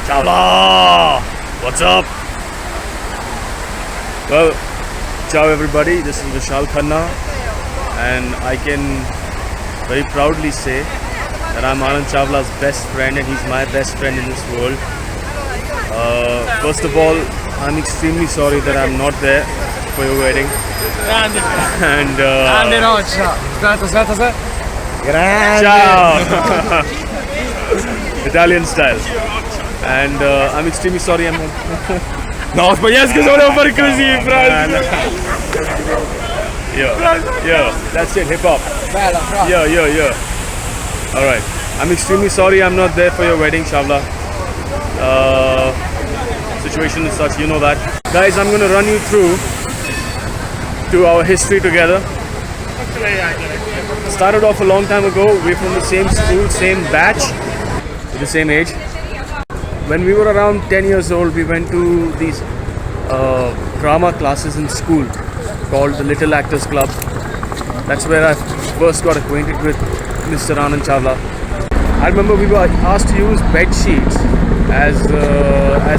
Chawla! What's up? Well, ciao everybody, this is Vishal Khanna and I can very proudly say that I'm Anand Chawla's best friend and he's my best friend in this world. First of all, I'm extremely sorry that I'm not there for your wedding. And Grande roccia. Aspetta. Grande. ciao! Italian style. And I'm extremely sorry I'm No, sbagliasco se volevo fare così, Franz. Yo, that's it, hip hop. Bella, bravo. Yo. Alright. I'm extremely sorry I'm not there for your wedding, Chawla. Situation is such, you know that. Guys, I'm gonna run you through to our history together. Started off a long time ago. We're from the same school, same batch, the same age. When we were around 10 years old, we went to these drama classes in school called the Little Actors Club. That's where I first got acquainted with Mr. Anand Chawla. I remember we were asked to use bed sheets as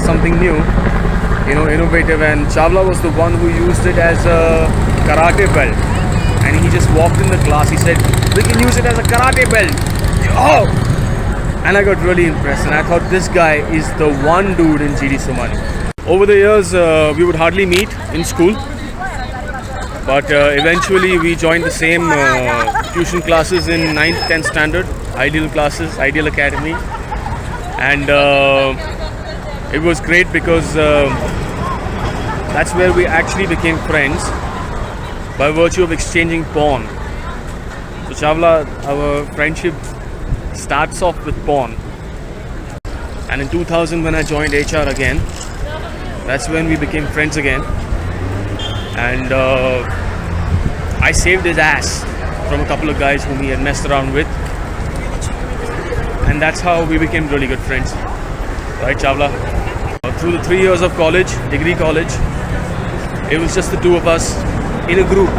something new, innovative, and Chawla was the one who used it as a karate belt. And he just walked in the class. He said, "We can use it as a karate belt." Oh! And I got really impressed, and I thought this guy is the one dude in GD Somani. Over the years, we would hardly meet in school, but eventually we joined the same tuition classes in 9th, 10th standard, Ideal classes, Ideal Academy, and it was great because that's where we actually became friends by virtue of exchanging porn. So Chawla, our friendship starts off with porn, and in 2000 when I joined HR again, that's when we became friends again, and I saved his ass from a couple of guys whom he had messed around with, and that's how we became really good friends, right, Chawla? Through the 3 years of college, degree college, it was just the two of us in a group.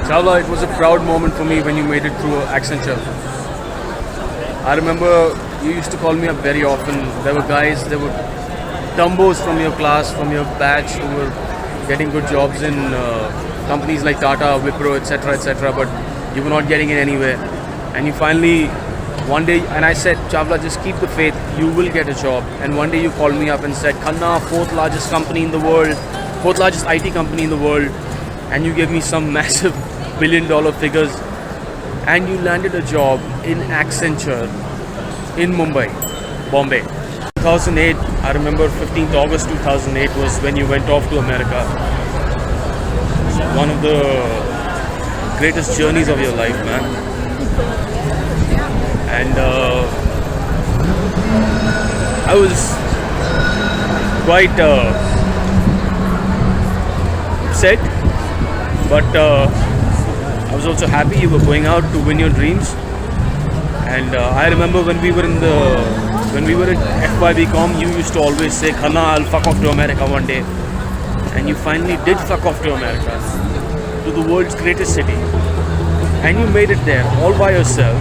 Chawla, it was a proud moment for me when you made it through Accenture. I remember you used to call me up very often. There were guys, there were dumbos from your class, from your batch, who were getting good jobs in companies like Tata, Wipro, etc., but you were not getting it anywhere. And you finally, one day, and I said, Chawla, just keep the faith, you will get a job. And one day you called me up and said, Khanna, fourth largest company in the world, fourth largest IT company in the world, and you gave me some massive $1 billion figures. And you landed a job in Accenture in Mumbai, Bombay. 2008, I remember 15th August 2008 was when you went off to America. One of the greatest journeys of your life, man. And I was quite upset, but I was also happy you were going out to win your dreams. And I remember when we were in FYBCom, you used to always say, Khanna, I'll fuck off to America one day. And you finally did fuck off to America, to the world's greatest city. And you made it there, all by yourself.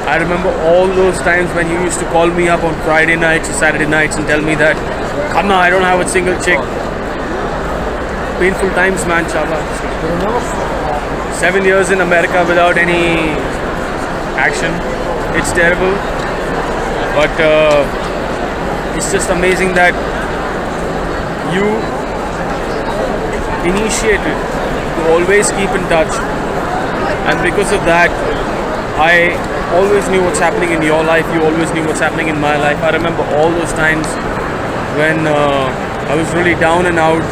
I remember all those times when you used to call me up on Friday nights or Saturday nights and tell me that, Khanna, I don't have a single chick. Painful times, man, Chawla. 7 years in America without any action. It's terrible, but it's just amazing that you initiated to always keep in touch, and because of that, I always knew what's happening in your life, you always knew what's happening in my life. I remember all those times when I was really down and out,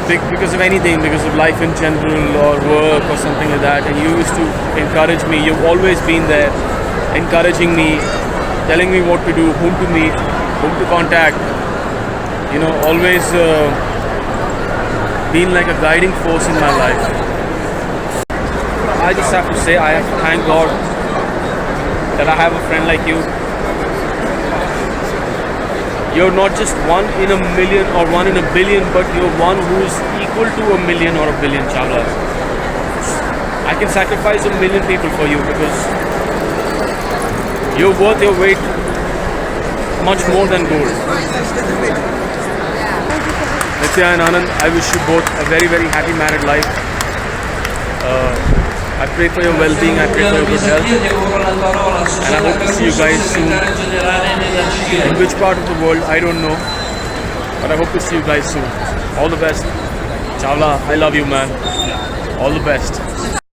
because of anything, because of life in general or work or something like that, and you used to encourage me. You've always been there encouraging me, telling me what to do, whom to meet, whom to contact, always been like a guiding force in my life. I just have to say, I have to thank God that I have a friend like you. You're not just one in a million or one in a billion, but you're one who's equal to a million or a billion, Chawla. I can sacrifice 1 million people for you because you're worth your weight much more than gold. Nitya and Anand, I wish you both a very, very happy married life. I pray for your well-being, I pray for your good health, and I hope to see you guys soon. In which part of the world, I don't know, but I hope to see you guys soon. All the best. Chawla, I love you, man. All the best.